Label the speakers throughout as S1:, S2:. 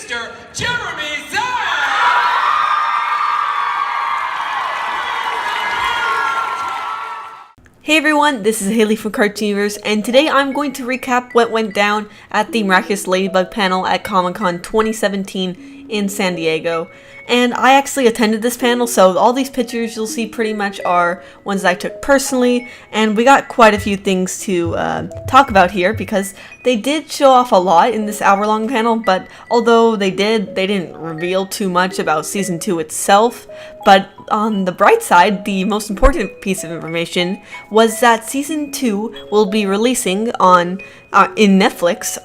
S1: Mr. Jeremy Zahn!
S2: Hey everyone, this is Haley from Cartooniverse, and today I'm going to recap what went down at the Miraculous Ladybug panel at Comic-Con 2017 in San Diego. And I actually attended this panel, so all these pictures you'll see pretty much are ones that I took personally, and we got quite a few things to talk about here because they did show off a lot in this hour-long panel, but although they didn't reveal too much about Season 2 itself. But on the bright side, the most important piece of information was that Season 2 will be releasing on Netflix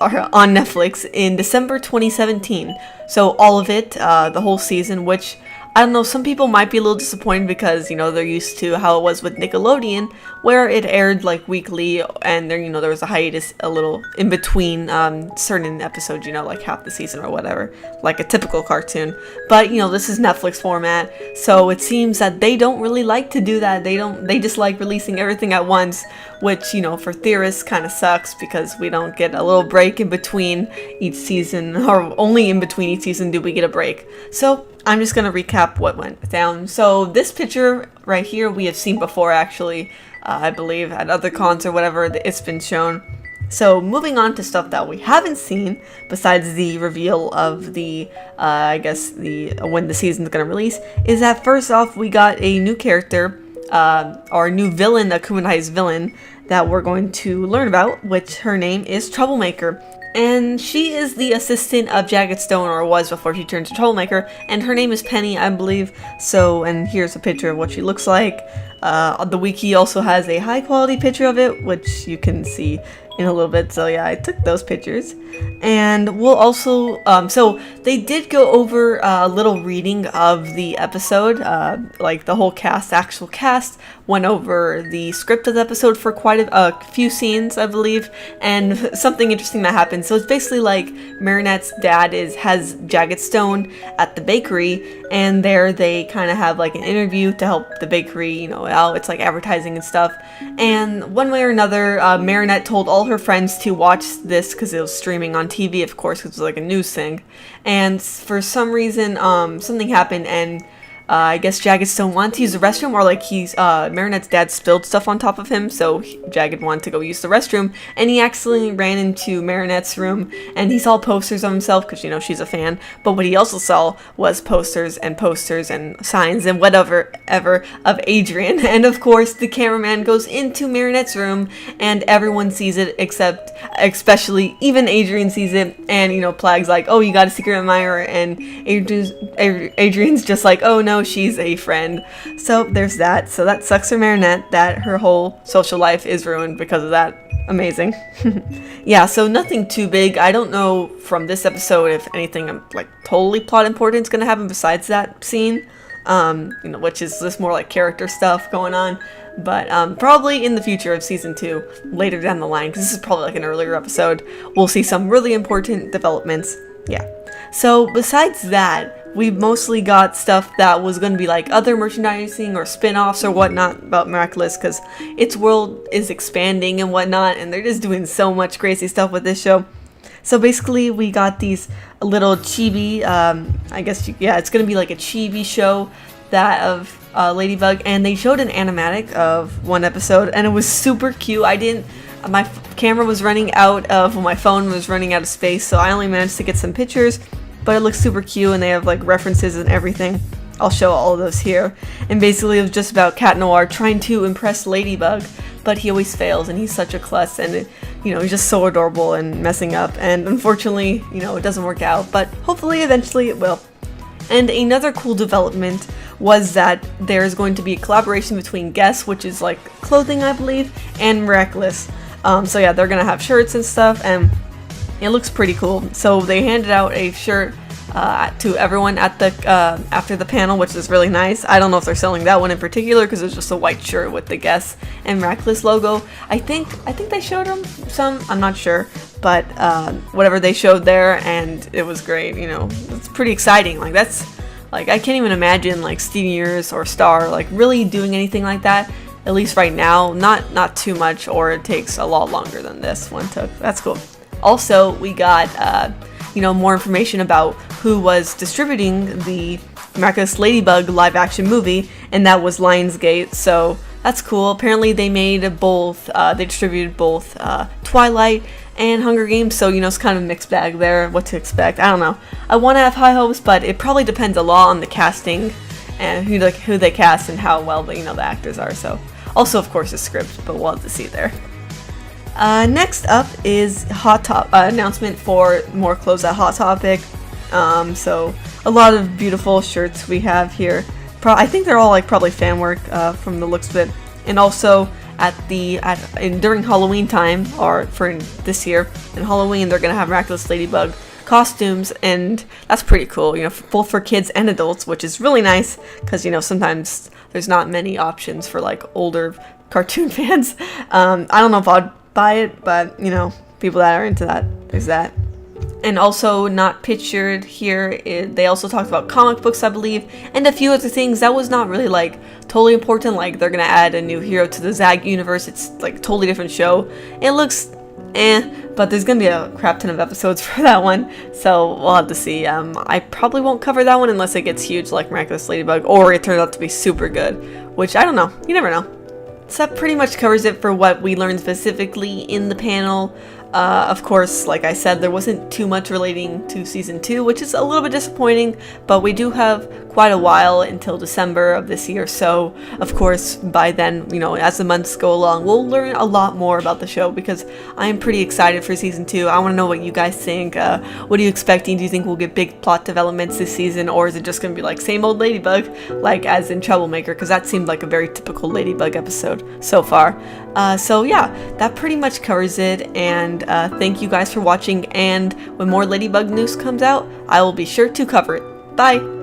S2: in December 2017. So all of it, the whole season, which I don't know, some people might be a little disappointed because, you know, they're used to how it was with Nickelodeon, where it aired like weekly, and there, you know, there was a hiatus a little in between certain episodes, you know, like half the season or whatever, like a typical cartoon. But, you know, this is Netflix format, so it seems that they don't really like to do that. They just like releasing everything at once, which, you know, for theorists kind of sucks because we don't get a little break in between each season, or only in between each season do we get a break. So I'm just going to recap what went down. So this picture right here we have seen before, actually, I believe at other cons or whatever, it's been shown. So moving on to stuff that we haven't seen, besides the reveal of the, when the season's going to release, is that first off we got a new character, or a new villain, a Kumanai's villain, that we're going to learn about, which her name is Troublemaker. And she is the assistant of Jagged Stone, or was before she turned to Troublemaker, and her name is Penny, I believe. So, and here's a picture of what she looks like. The wiki also has a high quality picture of it, which you can see in a little bit. So yeah, I took those pictures. And we'll also, so they did go over a little reading of the episode, like the whole cast, actual cast, went over the script of the episode for quite a few scenes, I believe, and something interesting that happened. So it's basically like Marinette's dad has Jagged Stone at the bakery, and there they kind of have like an interview to help the bakery, you know, out. It's like advertising and stuff. And one way or another, Marinette told all her friends to watch this because it was streaming on TV, of course, because it was like a news thing. And for some reason, something happened, and I guess Jagged Stone wanted to use the restroom, or like Marinette's dad spilled stuff on top of him, so Jagged wanted to go use the restroom, and he accidentally ran into Marinette's room, and he saw posters of himself, because, you know, she's a fan, but what he also saw was posters and signs and whatever ever of Adrian, and of course the cameraman goes into Marinette's room, and everyone sees it, especially even Adrian sees it, and, you know, Plag's like, oh, you got a secret admirer, and Adrian's just like, oh no, she's a friend. So there's that. So that sucks for Marinette that her whole social life is ruined because of that. Amazing. Yeah, so nothing too big. I don't know from this episode if anything like totally plot important is going to happen besides that scene, you know, which is just more like character stuff going on. But probably in the future of Season 2, later down the line, because this is probably like an earlier episode, we'll see some really important developments. Yeah. So besides that, we mostly got stuff that was going to be like other merchandising or spin-offs or whatnot about Miraculous, because its world is expanding and whatnot, and they're just doing so much crazy stuff with this show. So basically we got these little chibi, I guess, yeah, it's going to be like a chibi show that of Ladybug, and they showed an animatic of one episode, and it was super cute. My camera was running out of, well, my phone was running out of space, so I only managed to get some pictures, but it looks super cute, and they have like references and everything. I'll show all of those here. And basically it was just about Cat Noir trying to impress Ladybug, but he always fails, and he's such a klutz, and you know, he's just so adorable and messing up, and unfortunately, you know, it doesn't work out, but hopefully eventually it will. And another cool development was that there's going to be a collaboration between Guess, which is like clothing, I believe, and Miraculous. So yeah, they're gonna have shirts and stuff, and it looks pretty cool. So they handed out a shirt to everyone at the after the panel, which is really nice. I don't know if they're selling that one in particular because it's just a white shirt with the Guess and Miraculous logo. I think they showed them some. I'm not sure, but whatever they showed there, and it was great. You know, it's pretty exciting. Like that's like I can't even imagine like Steven Universe or Star like really doing anything like that. At least right now, not too much, or it takes a lot longer than this one took. That's cool. Also, we got more information about who was distributing the Miraculous Ladybug live action movie, and that was Lionsgate, so that's cool. Apparently they made both, they distributed both Twilight and Hunger Games, so it's kind of a mixed bag there, what to expect. I don't know. I want to have high hopes, but it probably depends a lot on the casting and who they cast and how well the actors are, so. Also, of course, the script, but we'll have to see there. Next up is announcement for more clothes at Hot Topic. So a lot of beautiful shirts we have here. I think they're all probably fan work from the looks of it. And also during Halloween time, or for this year in Halloween, they're gonna have Miraculous Ladybug costumes, and that's pretty cool. Both for kids and adults, which is really nice because sometimes there's not many options for older cartoon fans. I don't know if I'd buy it, but people that are into that, there's that. And also not pictured here, they also talked about comic books, I believe, and a few other things that was not really totally important. They're gonna add a new hero to the Zag universe. It's a totally different show. It looks but there's gonna be a crap ton of episodes for that one, so we'll have to see. I probably won't cover that one unless it gets huge like Miraculous Ladybug, or it turns out to be super good, which I don't know. You never know. So that pretty much covers it for what we learned specifically in the panel. Of course, like I said, there wasn't too much relating to Season 2, which is a little bit disappointing, but we do have quite a while until December of this year, so of course by then, as the months go along, we'll learn a lot more about the show, because I am pretty excited for Season 2. I want to know what you guys think. What are you expecting? Do you think we'll get big plot developments this season, or is it just going to be same old Ladybug, as in Troublemaker, because that seemed like a very typical Ladybug episode so far. So yeah, that pretty much covers it, and thank you guys for watching, and when more Ladybug news comes out, I will be sure to cover it. Bye!